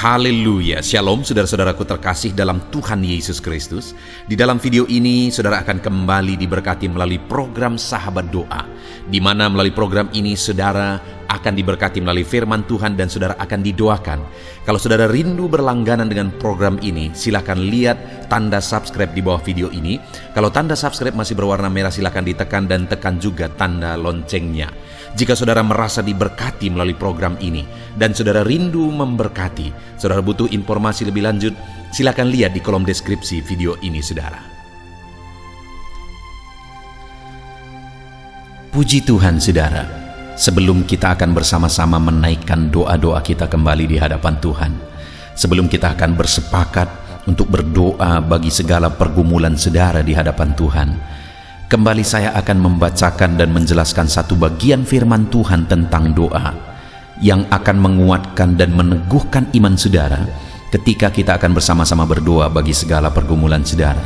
Haleluya, Shalom saudara-saudaraku terkasih dalam Tuhan Yesus Kristus. Di dalam video ini saudara akan kembali diberkati melalui program Sahabat Doa, di mana melalui program ini saudara akan diberkati melalui firman Tuhan dan saudara akan didoakan. Kalau saudara rindu berlangganan dengan program ini, silakan lihat tanda subscribe di bawah video ini. Kalau tanda subscribe masih berwarna merah, silakan ditekan dan tekan juga tanda loncengnya. Jika saudara merasa diberkati melalui program ini dan saudara rindu memberkati, saudara butuh informasi lebih lanjut, silakan lihat di kolom deskripsi video ini saudara. Puji Tuhan saudara, sebelum kita akan bersama-sama menaikkan doa-doa kita kembali di hadapan Tuhan, sebelum kita akan bersepakat untuk berdoa bagi segala pergumulan saudara di hadapan Tuhan, kembali saya akan membacakan dan menjelaskan satu bagian firman Tuhan tentang doa yang akan menguatkan dan meneguhkan iman saudara ketika kita akan bersama-sama berdoa bagi segala pergumulan saudara.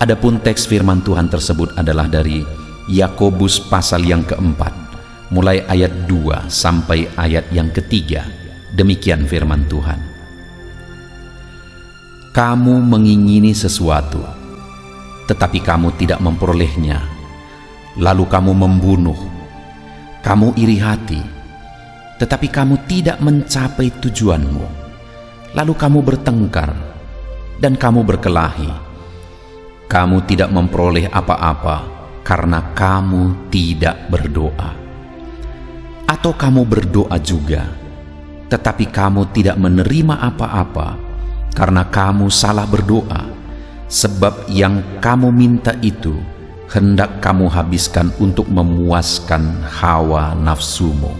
Adapun teks firman Tuhan tersebut adalah dari Yakobus pasal yang keempat, mulai ayat 2 sampai ayat yang ketiga. Demikian firman Tuhan. Kamu mengingini sesuatu, tetapi kamu tidak memperolehnya. Lalu kamu membunuh. Kamu iri hati, tetapi kamu tidak mencapai tujuanmu. Lalu kamu bertengkar dan kamu berkelahi. Kamu tidak memperoleh apa-apa karena kamu tidak berdoa. Atau kamu berdoa juga, tetapi kamu tidak menerima apa-apa karena kamu salah berdoa, sebab yang kamu minta itu hendak kamu habiskan untuk memuaskan hawa nafsumu.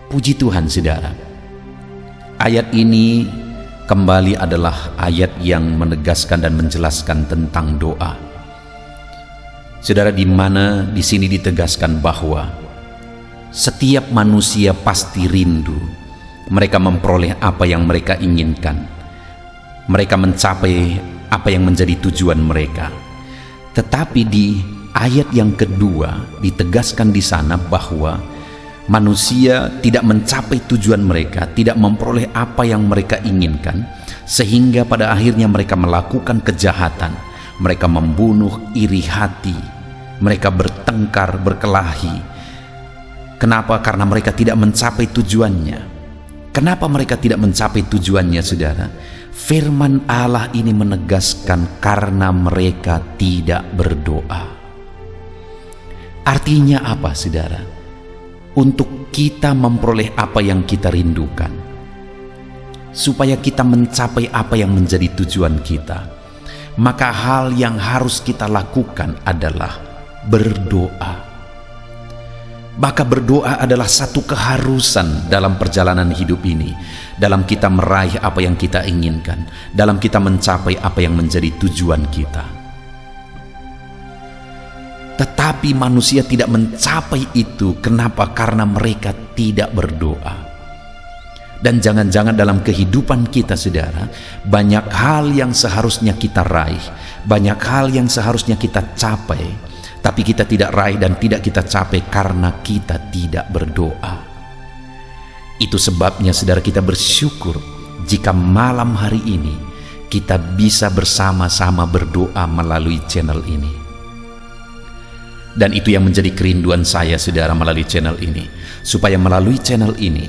Puji Tuhan saudara. Ayat ini kembali adalah ayat yang menegaskan dan menjelaskan tentang doa. Saudara, di mana di sini ditegaskan bahwa setiap manusia pasti rindu. Mereka memperoleh apa yang mereka inginkan. Mereka mencapai apa yang menjadi tujuan mereka. Tetapi di ayat yang kedua ditegaskan di sana bahwa manusia tidak mencapai tujuan mereka, tidak memperoleh apa yang mereka inginkan, sehingga pada akhirnya mereka melakukan kejahatan. Mereka membunuh, iri hati, mereka bertengkar, berkelahi. Kenapa? Karena mereka tidak mencapai tujuannya. Kenapa mereka tidak mencapai tujuannya saudara? Firman Allah ini menegaskan karena mereka tidak berdoa. Artinya apa saudara? Untuk kita memperoleh apa yang kita rindukan, supaya kita mencapai apa yang menjadi tujuan kita, maka hal yang harus kita lakukan adalah berdoa. Maka berdoa adalah satu keharusan dalam perjalanan hidup ini, dalam kita meraih apa yang kita inginkan, dalam kita mencapai apa yang menjadi tujuan kita. Tetapi manusia tidak mencapai itu. Kenapa? Karena mereka tidak berdoa. Dan jangan-jangan dalam kehidupan kita saudara, banyak hal yang seharusnya kita raih, banyak hal yang seharusnya kita capai, tapi kita tidak raih dan tidak kita capai karena kita tidak berdoa. Itu sebabnya saudara, kita bersyukur jika malam hari ini kita bisa bersama-sama berdoa melalui channel ini. Dan itu yang menjadi kerinduan saya saudara melalui channel ini, supaya melalui channel ini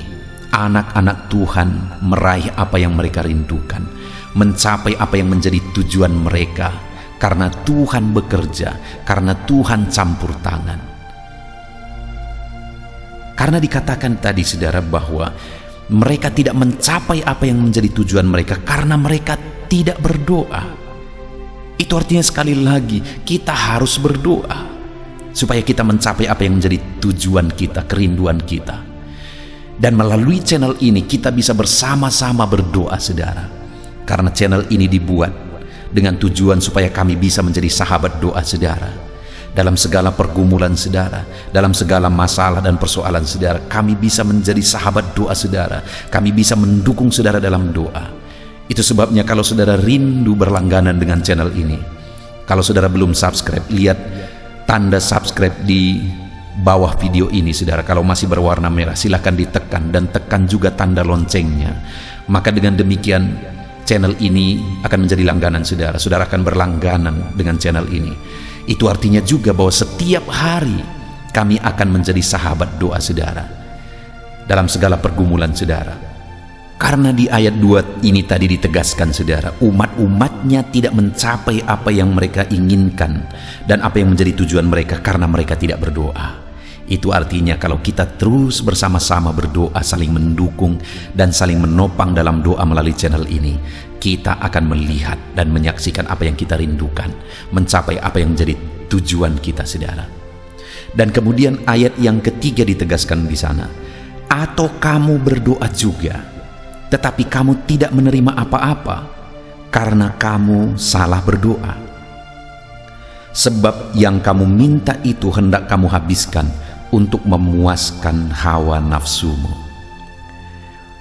anak-anak Tuhan meraih apa yang mereka rindukan, mencapai apa yang menjadi tujuan mereka, karena Tuhan bekerja, karena Tuhan campur tangan. Karena dikatakan tadi saudara bahwa mereka tidak mencapai apa yang menjadi tujuan mereka karena mereka tidak berdoa. Itu artinya sekali lagi kita harus berdoa supaya kita mencapai apa yang menjadi tujuan kita, kerinduan kita. Dan melalui channel ini kita bisa bersama-sama berdoa saudara, karena channel ini dibuat dengan tujuan supaya kami bisa menjadi sahabat doa saudara. Dalam segala pergumulan saudara, dalam segala masalah dan persoalan saudara, kami bisa menjadi sahabat doa saudara. Kami bisa mendukung saudara dalam doa. Itu sebabnya kalau saudara rindu berlangganan dengan channel ini, kalau saudara belum subscribe, lihat tanda subscribe di bawah video ini saudara. Kalau masih berwarna merah, silahkan ditekan dan tekan juga tanda loncengnya. Maka dengan demikian channel ini akan menjadi langganan saudara. Saudara akan berlangganan dengan channel ini. Itu artinya juga bahwa setiap hari kami akan menjadi sahabat doa saudara dalam segala pergumulan saudara. Karena di ayat 2 ini tadi ditegaskan saudara, umat-umatnya tidak mencapai apa yang mereka inginkan dan apa yang menjadi tujuan mereka karena mereka tidak berdoa. Itu artinya kalau kita terus bersama-sama berdoa, saling mendukung dan saling menopang dalam doa melalui channel ini, kita akan melihat dan menyaksikan apa yang kita rindukan, mencapai apa yang menjadi tujuan kita saudara. Dan kemudian ayat yang ketiga ditegaskan di sana, atau kamu berdoa juga tetapi kamu tidak menerima apa-apa karena kamu salah berdoa. Sebab yang kamu minta itu hendak kamu habiskan untuk memuaskan hawa nafsumu.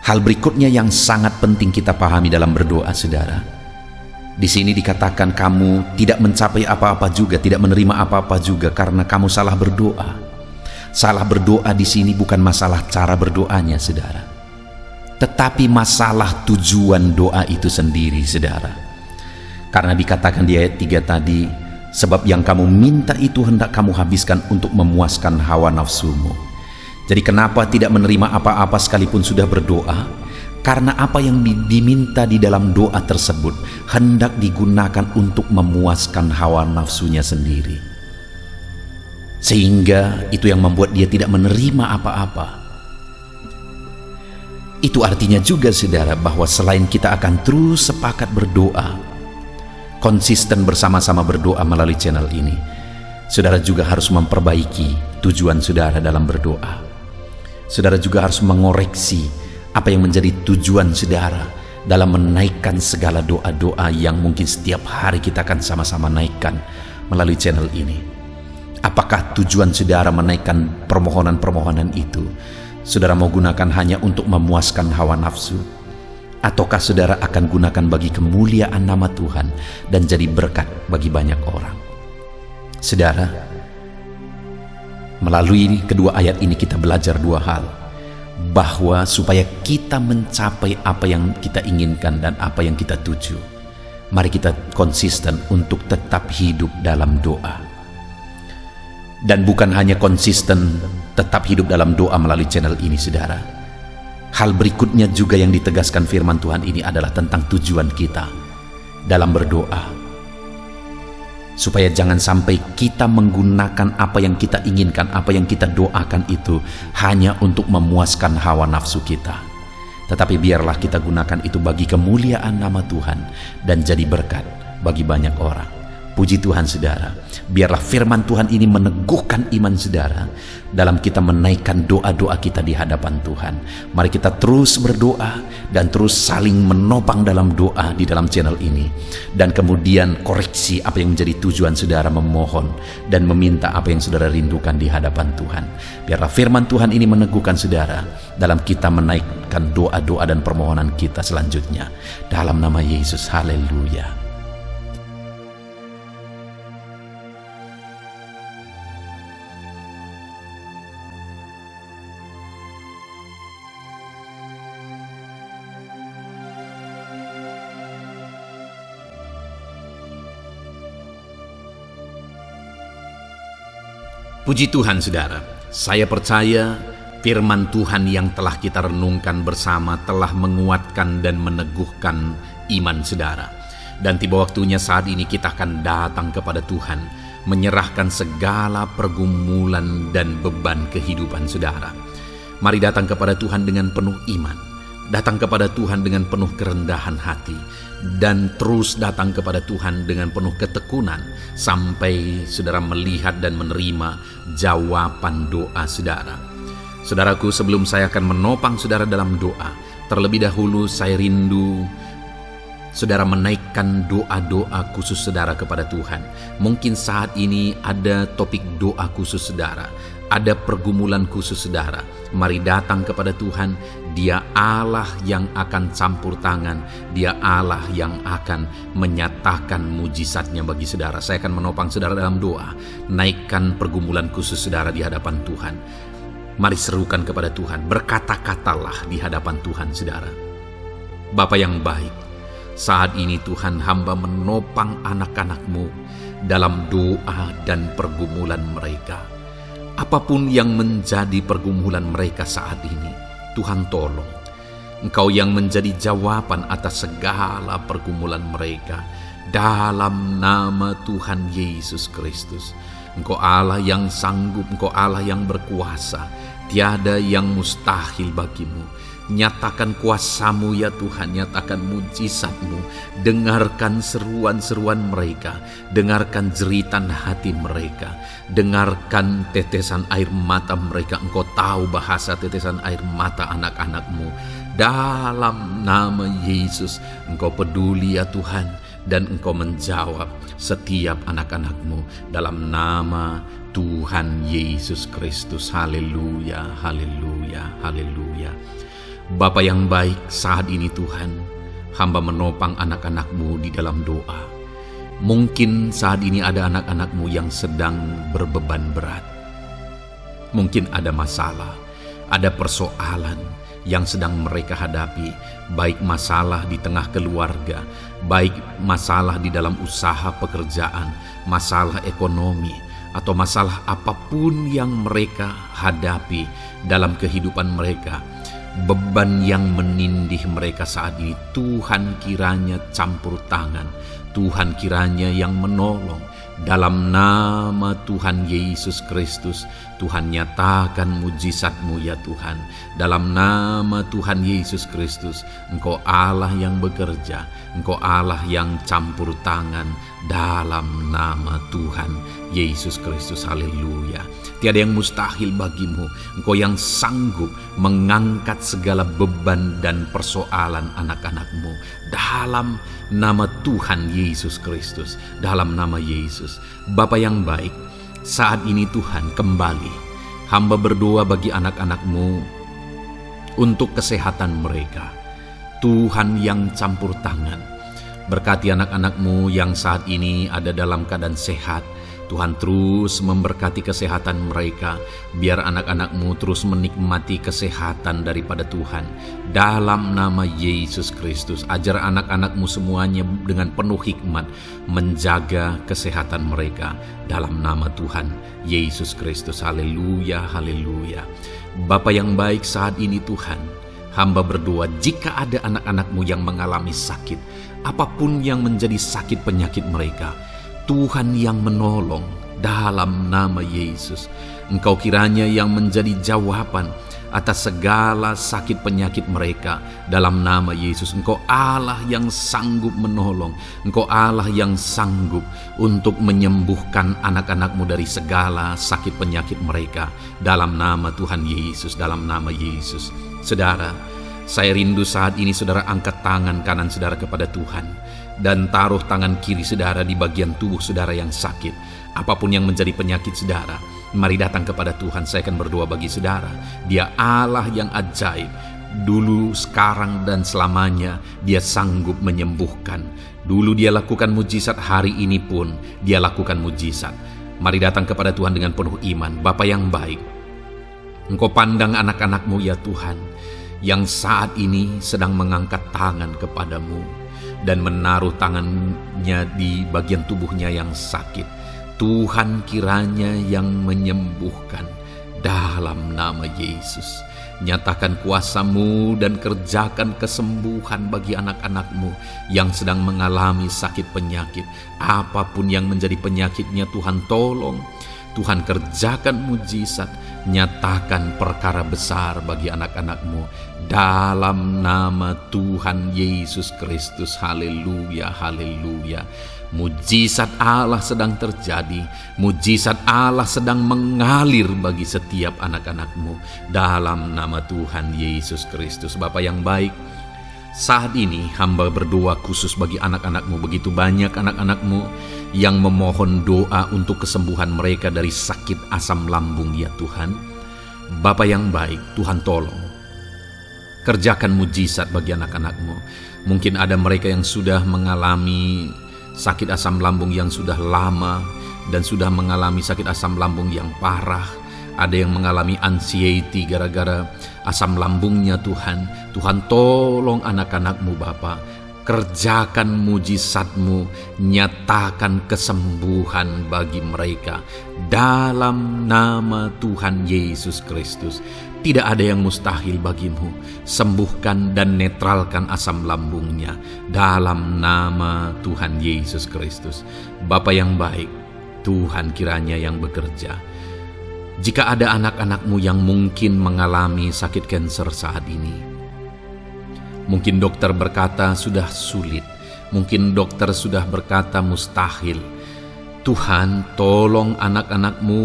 Hal berikutnya yang sangat penting kita pahami dalam berdoa saudara. Di sini dikatakan kamu tidak mencapai apa-apa juga, tidak menerima apa-apa juga karena kamu salah berdoa. Salah berdoa di sini bukan masalah cara berdoanya saudara, tetapi masalah tujuan doa itu sendiri saudara. Karena dikatakan di ayat 3 tadi, sebab yang kamu minta itu hendak kamu habiskan untuk memuaskan hawa nafsumu. Jadi kenapa tidak menerima apa-apa sekalipun sudah berdoa? Karena apa yang diminta di dalam doa tersebut hendak digunakan untuk memuaskan hawa nafsunya sendiri. Sehingga itu yang membuat dia tidak menerima apa-apa. Itu artinya juga saudara bahwa selain kita akan terus sepakat berdoa, konsisten bersama-sama berdoa melalui channel ini, saudara juga harus memperbaiki tujuan saudara dalam berdoa. Saudara juga harus mengoreksi apa yang menjadi tujuan saudara dalam menaikkan segala doa-doa yang mungkin setiap hari kita akan sama-sama naikkan melalui channel ini. Apakah tujuan saudara menaikkan permohonan-permohonan itu saudara mau gunakan hanya untuk memuaskan hawa nafsu, ataukah saudara akan gunakan bagi kemuliaan nama Tuhan dan jadi berkat bagi banyak orang? Saudara, melalui kedua ayat ini kita belajar dua hal, bahwa supaya kita mencapai apa yang kita inginkan dan apa yang kita tuju, mari kita konsisten untuk tetap hidup dalam doa. Dan bukan hanya konsisten tetap hidup dalam doa melalui channel ini saudara. Hal berikutnya juga yang ditegaskan firman Tuhan ini adalah tentang tujuan kita dalam berdoa. Supaya jangan sampai kita menggunakan apa yang kita inginkan, apa yang kita doakan itu hanya untuk memuaskan hawa nafsu kita. Tetapi biarlah kita gunakan itu bagi kemuliaan nama Tuhan dan jadi berkat bagi banyak orang. Puji Tuhan saudara, biarlah firman Tuhan ini meneguhkan iman saudara dalam kita menaikkan doa-doa kita di hadapan Tuhan. Mari kita terus berdoa dan terus saling menopang dalam doa di dalam channel ini. Dan kemudian koreksi apa yang menjadi tujuan saudara, memohon dan meminta apa yang saudara rindukan di hadapan Tuhan. Biarlah firman Tuhan ini meneguhkan saudara dalam kita menaikkan doa-doa dan permohonan kita selanjutnya. Dalam nama Yesus, haleluya. Puji Tuhan saudara, saya percaya firman Tuhan yang telah kita renungkan bersama telah menguatkan dan meneguhkan iman saudara. Dan tiba waktunya saat ini kita akan datang kepada Tuhan, menyerahkan segala pergumulan dan beban kehidupan saudara. Mari datang kepada Tuhan dengan penuh iman, datang kepada Tuhan dengan penuh kerendahan hati, dan terus datang kepada Tuhan dengan penuh ketekunan sampai saudara melihat dan menerima jawaban doa saudara. Saudaraku, sebelum saya akan menopang saudara dalam doa, terlebih dahulu saya rindu saudara menaikkan doa-doa khusus saudara kepada Tuhan. Mungkin saat ini ada topik doa khusus saudara, ada pergumulan khusus saudara. Mari datang kepada Tuhan. Dia Allah yang akan campur tangan, Dia Allah yang akan menyatakan mujizatnya bagi saudara. Saya akan menopang saudara dalam doa. Naikkan pergumulan khusus saudara di hadapan Tuhan. Mari serukan kepada Tuhan, berkata-katalah di hadapan Tuhan saudara. Bapa yang baik, saat ini Tuhan, hamba menopang anak-anak-Mu dalam doa dan pergumulan mereka. Apapun yang menjadi pergumulan mereka saat ini, Tuhan tolong. Engkau yang menjadi jawaban atas segala pergumulan mereka. Dalam nama Tuhan Yesus Kristus. Engkau Allah yang sanggup, Engkau Allah yang berkuasa. Tiada yang mustahil bagimu. Nyatakan kuasa-Mu ya Tuhan, nyatakan mujizat-Mu. Dengarkan seruan-seruan mereka, dengarkan jeritan hati mereka, dengarkan tetesan air mata mereka. Engkau tahu bahasa tetesan air mata anak-anak-Mu. Dalam nama Yesus, Engkau peduli ya Tuhan, dan Engkau menjawab setiap anak-anak-Mu dalam nama Tuhan Yesus Kristus. Haleluya, haleluya, haleluya. Bapa yang baik, saat ini Tuhan, hamba menopang anak-anak-Mu di dalam doa. Mungkin saat ini ada anak-anak-Mu yang sedang berbeban berat. Mungkin ada masalah, ada persoalan yang sedang mereka hadapi, baik masalah di tengah keluarga, baik masalah di dalam usaha pekerjaan, masalah ekonomi, atau masalah apapun yang mereka hadapi dalam kehidupan mereka. Beban yang menindih mereka saat ini, Tuhan kiranya campur tangan, Tuhan kiranya yang menolong. Dalam nama Tuhan Yesus Kristus, Tuhan nyatakan mujizat-Mu ya Tuhan. Dalam nama Tuhan Yesus Kristus, Engkau Allah yang bekerja, Engkau Allah yang campur tangan. Dalam nama Tuhan Yesus Kristus, haleluya. Tiada yang mustahil bagimu. Engkau yang sanggup mengangkat segala beban dan persoalan anak-anak-Mu. Dalam nama Tuhan Yesus Kristus, dalam nama Yesus. Bapa yang baik, saat ini Tuhan kembali hamba berdoa bagi anak-anak-Mu untuk kesehatan mereka. Tuhan yang campur tangan, berkati anak-anak-Mu yang saat ini ada dalam keadaan sehat. Tuhan terus memberkati kesehatan mereka, biar anak-anak-Mu terus menikmati kesehatan daripada Tuhan. Dalam nama Yesus Kristus, ajar anak-anak-Mu semuanya dengan penuh hikmat menjaga kesehatan mereka. Dalam nama Tuhan Yesus Kristus, haleluya, haleluya. Bapa yang baik, saat ini Tuhan, hamba berdoa jika ada anak-anak-Mu yang mengalami sakit, apapun yang menjadi sakit penyakit mereka, Tuhan yang menolong. Dalam nama Yesus, Engkau kiranya yang menjadi jawaban atas segala sakit penyakit mereka. Dalam nama Yesus, Engkau Allah yang sanggup menolong, Engkau Allah yang sanggup untuk menyembuhkan anak-anak-Mu dari segala sakit penyakit mereka. Dalam nama Tuhan Yesus, dalam nama Yesus. Saudara, saya rindu saat ini saudara angkat tangan kanan saudara kepada Tuhan dan taruh tangan kiri saudara di bagian tubuh saudara yang sakit. Apapun yang menjadi penyakit saudara, mari datang kepada Tuhan. Saya akan berdoa bagi saudara. Dia Allah yang ajaib. Dulu, sekarang, dan selamanya Dia sanggup menyembuhkan. Dulu Dia lakukan mujizat, hari ini pun Dia lakukan mujizat. Mari datang kepada Tuhan dengan penuh iman. Bapa yang baik, Engkau pandang anak-anak-Mu ya Tuhan, yang saat ini sedang mengangkat tangan kepadamu dan menaruh tangannya di bagian tubuhnya yang sakit. Tuhan kiranya yang menyembuhkan dalam nama Yesus. Nyatakan kuasa-Mu dan kerjakan kesembuhan bagi anak-anak-Mu yang sedang mengalami sakit penyakit. Apapun yang menjadi penyakitnya, Tuhan tolong. Tuhan kerjakan mujizat, nyatakan perkara besar bagi anak-anak-Mu dalam nama Tuhan Yesus Kristus. Haleluya, haleluya. Mujizat Allah sedang terjadi, mujizat Allah sedang mengalir bagi setiap anak-anak-Mu dalam nama Tuhan Yesus Kristus. Bapa yang baik, saat ini hamba berdoa khusus bagi anak-anak-Mu. Begitu banyak anak-anak-Mu yang memohon doa untuk kesembuhan mereka dari sakit asam lambung ya Tuhan. Bapa yang baik, Tuhan tolong kerjakan mujizat bagi anak-anak-Mu. Mungkin ada mereka yang sudah mengalami sakit asam lambung yang sudah lama dan sudah mengalami sakit asam lambung yang parah. Ada yang mengalami anxiety gara-gara asam lambungnya Tuhan. Tuhan tolong anak-anak-Mu Bapa. Kerjakan mujizat-Mu, nyatakan kesembuhan bagi mereka. Dalam nama Tuhan Yesus Kristus. Tidak ada yang mustahil bagimu. Sembuhkan dan netralkan asam lambungnya. Dalam nama Tuhan Yesus Kristus. Bapa yang baik, Tuhan kiranya yang bekerja. Jika ada anak-anak-Mu yang mungkin mengalami sakit kanker saat ini, mungkin dokter berkata sudah sulit, mungkin dokter sudah berkata mustahil. Tuhan, tolong anak-anak-Mu,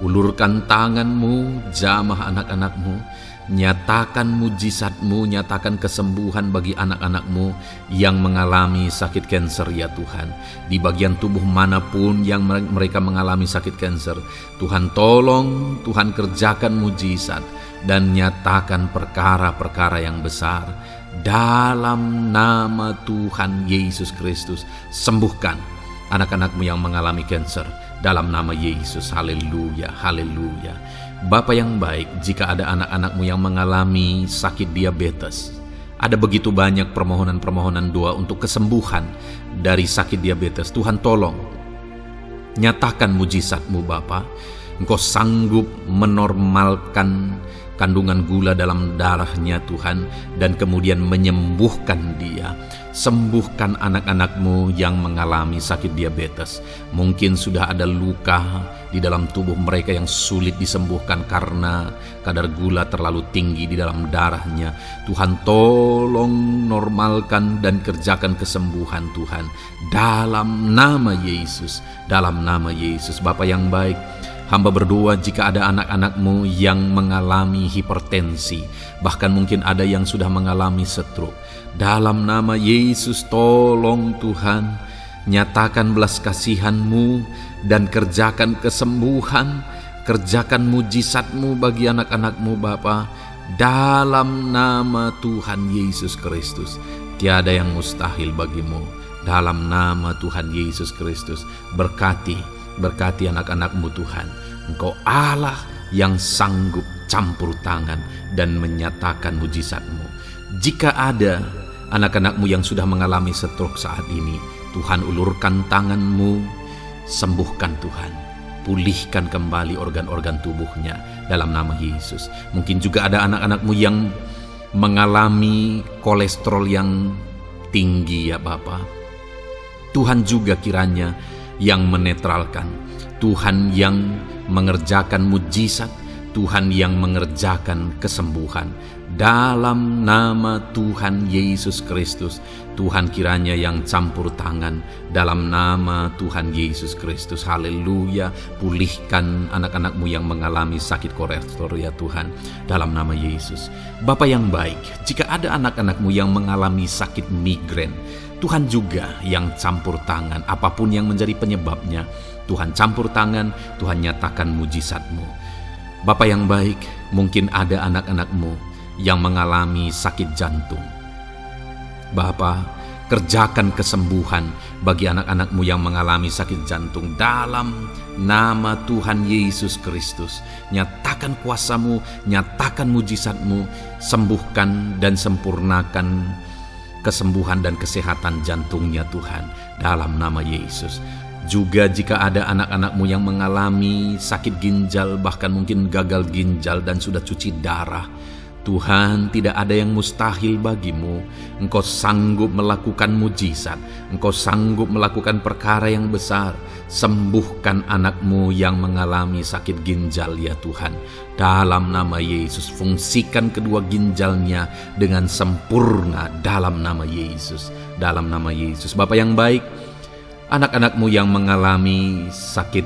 ulurkan tangan-Mu, jamah anak-anak-Mu, nyatakan mujizat-Mu, nyatakan kesembuhan bagi anak-anak-Mu yang mengalami sakit kanker ya Tuhan. Di bagian tubuh manapun yang mereka mengalami sakit kanker, Tuhan tolong, Tuhan kerjakan mujizat dan nyatakan perkara-perkara yang besar. Dalam nama Tuhan Yesus Kristus, sembuhkan anak-anak-Mu yang mengalami kanker. Dalam nama Yesus, haleluya, haleluya. Bapa yang baik, jika ada anak-anak-Mu yang mengalami sakit diabetes, ada begitu banyak permohonan-permohonan doa untuk kesembuhan dari sakit diabetes. Tuhan tolong, nyatakan mujizat-Mu Bapa. Engkau sanggup menormalkan kandungan gula dalam darahnya Tuhan, dan kemudian menyembuhkan dia. Sembuhkan anak-anak-Mu yang mengalami sakit diabetes. Mungkin sudah ada luka di dalam tubuh mereka yang sulit disembuhkan karena kadar gula terlalu tinggi di dalam darahnya. Tuhan tolong normalkan dan kerjakan kesembuhan Tuhan. Dalam nama Yesus, dalam nama Yesus. Bapa yang baik, hamba berdoa jika ada anak-anak-Mu yang mengalami hipertensi, bahkan mungkin ada yang sudah mengalami stroke. Dalam nama Yesus, tolong Tuhan, nyatakan belas kasihan-Mu dan kerjakan kesembuhan, kerjakan mujizat-Mu bagi anak-anak-Mu Bapa. Dalam nama Tuhan Yesus Kristus, tiada yang mustahil bagimu. Dalam nama Tuhan Yesus Kristus, berkati anak-anak-Mu Tuhan. Engkau Allah yang sanggup campur tangan dan menyatakan mujizat-Mu. Jika ada anak-anak-Mu yang sudah mengalami stroke saat ini, Tuhan ulurkan tangan-Mu, sembuhkan Tuhan. Pulihkan kembali organ-organ tubuhnya dalam nama Yesus. Mungkin juga ada anak-anak-Mu yang mengalami kolesterol yang tinggi ya Bapa. Tuhan juga kiranya yang menetralkan, Tuhan yang mengerjakan mujizat, Tuhan yang mengerjakan kesembuhan. Dalam nama Tuhan Yesus Kristus, Tuhan kiranya yang campur tangan. Dalam nama Tuhan Yesus Kristus, haleluya. Pulihkan anak-anak-Mu yang mengalami sakit kolesterol ya Tuhan, dalam nama Yesus. Bapa yang baik, jika ada anak-anak-Mu yang mengalami sakit migrain, Tuhan juga yang campur tangan. Apapun yang menjadi penyebabnya, Tuhan campur tangan, Tuhan nyatakan mujizat-Mu. Bapa yang baik, mungkin ada anak-anak-Mu yang mengalami sakit jantung. Bapa, kerjakan kesembuhan bagi anak-anak-Mu yang mengalami sakit jantung. Dalam nama Tuhan Yesus Kristus, nyatakan kuasa-Mu, nyatakan mujizat-Mu, sembuhkan dan sempurnakan kesembuhan dan kesehatan jantungnya Tuhan, dalam nama Yesus. Juga jika ada anak-anak-Mu yang mengalami sakit ginjal, bahkan mungkin gagal ginjal dan sudah cuci darah, Tuhan, tidak ada yang mustahil bagimu. Engkau sanggup melakukan mujizat, Engkau sanggup melakukan perkara yang besar. Sembuhkan anak-Mu yang mengalami sakit ginjal ya Tuhan, dalam nama Yesus. Fungsikan kedua ginjalnya dengan sempurna dalam nama Yesus, dalam nama Yesus. Bapa yang baik, anak-anak-Mu yang mengalami sakit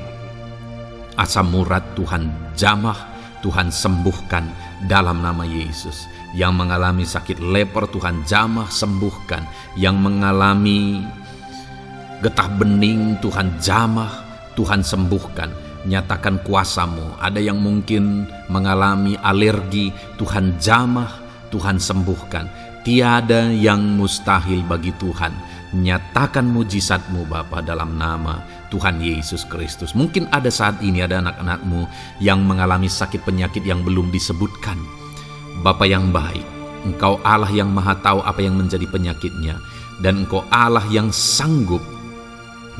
asam urat, Tuhan jamah, Tuhan sembuhkan dalam nama Yesus. Yang mengalami sakit leper, Tuhan jamah sembuhkan. Yang mengalami getah bening, Tuhan jamah, Tuhan sembuhkan. Nyatakan kuasa-Mu. Ada yang mungkin mengalami alergi, Tuhan jamah, Tuhan sembuhkan. Tiada yang mustahil bagi Tuhan. Nyatakan mujizat-Mu Bapa dalam nama Tuhan Yesus Kristus. Mungkin ada saat ini ada anak-anak-Mu yang mengalami sakit penyakit yang belum disebutkan. Bapa yang baik, Engkau Allah yang maha tahu apa yang menjadi penyakitnya, dan Engkau Allah yang sanggup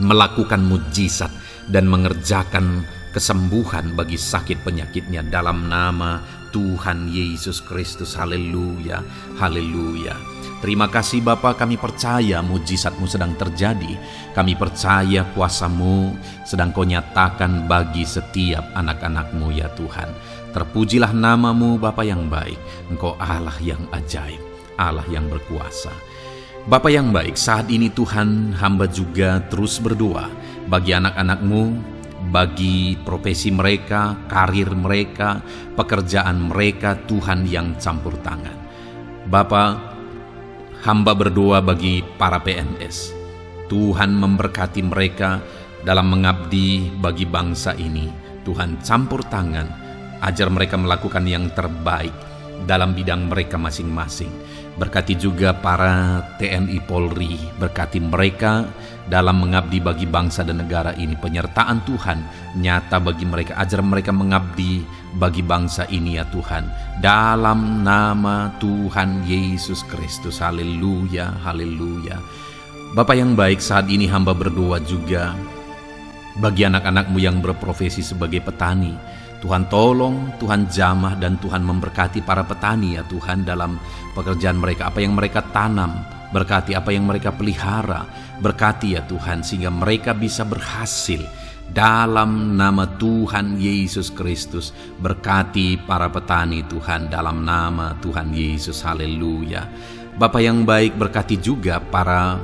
melakukan mujizat dan mengerjakan kesembuhan bagi sakit penyakitnya dalam nama Tuhan Yesus Kristus. Haleluya, haleluya. Terima kasih Bapa, kami percaya mujizat-Mu sedang terjadi. Kami percaya kuasa-Mu sedang Kau nyatakan bagi setiap anak-anak-Mu ya Tuhan. Terpujilah nama-Mu Bapa yang baik. Engkau Allah yang ajaib, Allah yang berkuasa. Bapa yang baik, saat ini Tuhan, hamba juga terus berdoa bagi anak-anak-Mu, bagi profesi mereka, karir mereka, pekerjaan mereka, Tuhan yang campur tangan. Bapa, hamba berdoa bagi para PNS. Tuhan memberkati mereka dalam mengabdi bagi bangsa ini. Tuhan campur tangan, ajar mereka melakukan yang terbaik dalam bidang mereka masing-masing. Berkati juga para TNI Polri, berkati mereka dalam mengabdi bagi bangsa dan negara ini. Penyertaan Tuhan nyata bagi mereka, ajar mereka mengabdi bagi bangsa ini ya Tuhan, dalam nama Tuhan Yesus Kristus. Haleluya, haleluya. Bapa yang baik, saat ini hamba berdoa juga bagi anak-anak-Mu yang berprofesi sebagai petani. Tuhan tolong, Tuhan jamah, dan Tuhan memberkati para petani ya Tuhan dalam pekerjaan mereka. Apa yang mereka tanam, berkati apa yang mereka pelihara, berkati ya Tuhan, sehingga mereka bisa berhasil dalam nama Tuhan Yesus Kristus. Berkati para petani Tuhan dalam nama Tuhan Yesus. Haleluya. Bapa yang baik, berkati juga para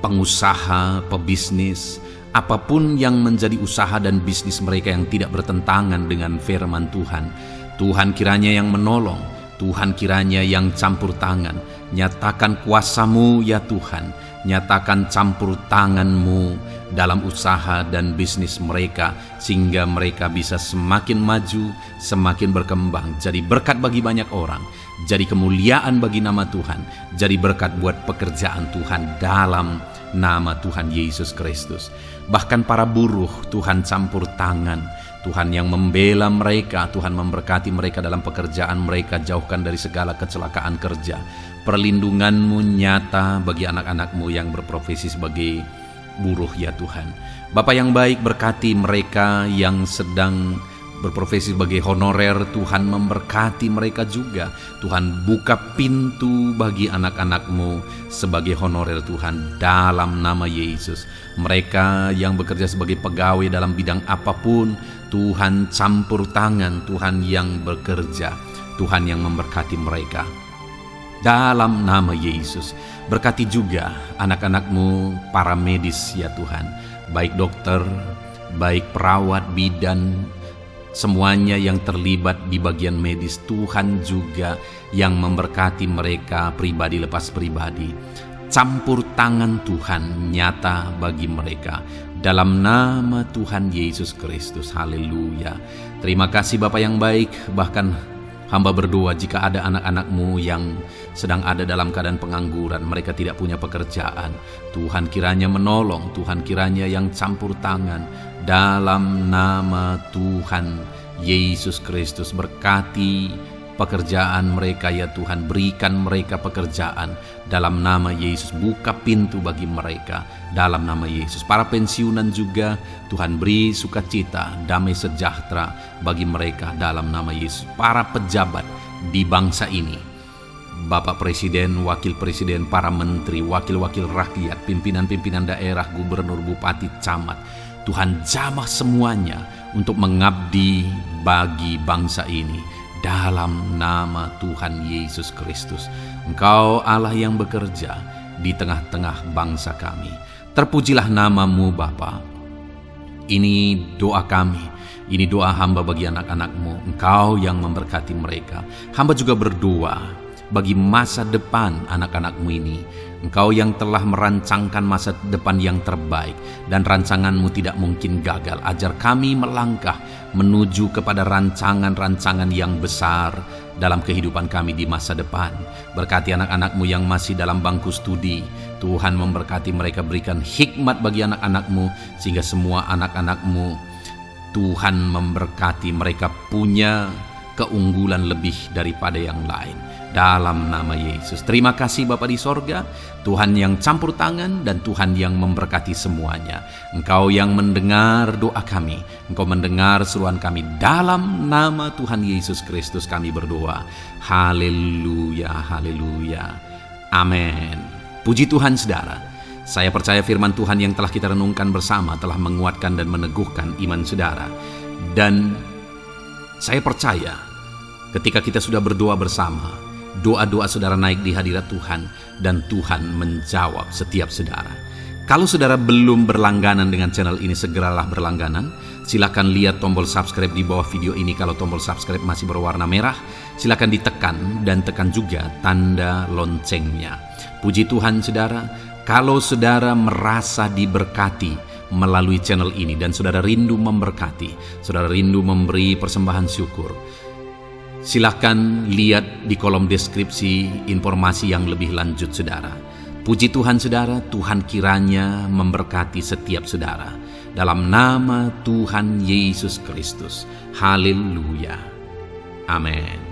pengusaha, pebisnis, apapun yang menjadi usaha dan bisnis mereka yang tidak bertentangan dengan firman Tuhan. Tuhan kiranya yang menolong, Tuhan kiranya yang campur tangan. Nyatakan kuasa-Mu ya Tuhan, nyatakan campur tangan-Mu dalam usaha dan bisnis mereka, sehingga mereka bisa semakin maju, semakin berkembang, jadi berkat bagi banyak orang, jadi kemuliaan bagi nama Tuhan, jadi berkat buat pekerjaan Tuhan dalam nama Tuhan Yesus Kristus. Bahkan para buruh, Tuhan campur tangan, Tuhan yang membela mereka, Tuhan memberkati mereka dalam pekerjaan mereka, jauhkan dari segala kecelakaan kerja. Perlindungan-Mu nyata bagi anak-anak-Mu yang berprofesi sebagai buruh ya Tuhan. Bapa yang baik, berkati mereka yang sedang berprofesi sebagai honorer, Tuhan memberkati mereka juga. Tuhan buka pintu bagi anak-anak-Mu sebagai honorer Tuhan dalam nama Yesus. Mereka yang bekerja sebagai pegawai dalam bidang apapun, Tuhan campur tangan, Tuhan yang bekerja, Tuhan yang memberkati mereka dalam nama Yesus. Berkati juga anak-anak-Mu para medis ya Tuhan, baik dokter, baik perawat, bidan, semuanya yang terlibat di bagian medis. Tuhan juga yang memberkati mereka pribadi lepas pribadi. Campur tangan Tuhan nyata bagi mereka dalam nama Tuhan Yesus Kristus. Haleluya. Terima kasih Bapa yang baik. Bahkan hamba berdoa jika ada anak-anak-Mu yang sedang ada dalam keadaan pengangguran, mereka tidak punya pekerjaan, Tuhan kiranya menolong, Tuhan kiranya yang campur tangan dalam nama Tuhan Yesus Kristus. Berkati pekerjaan mereka ya Tuhan, berikan mereka pekerjaan dalam nama Yesus. Buka pintu bagi mereka dalam nama Yesus. Para pensiunan juga Tuhan beri sukacita, damai sejahtera bagi mereka dalam nama Yesus. Para pejabat di bangsa ini, Bapak Presiden, Wakil Presiden, para menteri, wakil-wakil rakyat, pimpinan-pimpinan daerah, gubernur, bupati, camat, Tuhan jamah semuanya untuk mengabdi bagi bangsa ini dalam nama Tuhan Yesus Kristus. Engkau Allah yang bekerja di tengah-tengah bangsa kami. Terpujilah nama-Mu Bapa. Ini doa kami, ini doa hamba bagi anak-anak-Mu. Engkau yang memberkati mereka. Hamba juga berdoa bagi masa depan anak-anak-Mu ini. Engkau yang telah merancangkan masa depan yang terbaik, dan rancangan-Mu tidak mungkin gagal. Ajar kami melangkah menuju kepada rancangan-rancangan yang besar dalam kehidupan kami di masa depan. Berkati anak-anak-Mu yang masih dalam bangku studi. Tuhan memberkati mereka, berikan hikmat bagi anak-anak-Mu, sehingga semua anak-anak-Mu, Tuhan memberkati mereka punya keunggulan lebih daripada yang lain. Dalam nama Yesus. Terima kasih Bapa di sorga, Tuhan yang campur tangan dan Tuhan yang memberkati semuanya. Engkau yang mendengar doa kami, Engkau mendengar seruan kami. Dalam nama Tuhan Yesus Kristus kami berdoa. Haleluya, haleluya. Amin. Puji Tuhan saudara. Saya percaya firman Tuhan yang telah kita renungkan bersama telah menguatkan dan meneguhkan iman saudara. Dan saya percaya ketika kita sudah berdoa bersama, doa-doa saudara naik di hadirat Tuhan dan Tuhan menjawab setiap saudara. Kalau saudara belum berlangganan dengan channel ini, segeralah berlangganan. Silakan lihat tombol subscribe di bawah video ini. Kalau tombol subscribe masih berwarna merah, silakan ditekan dan tekan juga tanda loncengnya. Puji Tuhan saudara, kalau saudara merasa diberkati melalui channel ini dan saudara rindu memberkati, saudara rindu memberi persembahan syukur, silakan lihat di kolom deskripsi informasi yang lebih lanjut saudara. Puji Tuhan saudara, Tuhan kiranya memberkati setiap saudara. Dalam nama Tuhan Yesus Kristus. Haleluya. Amin.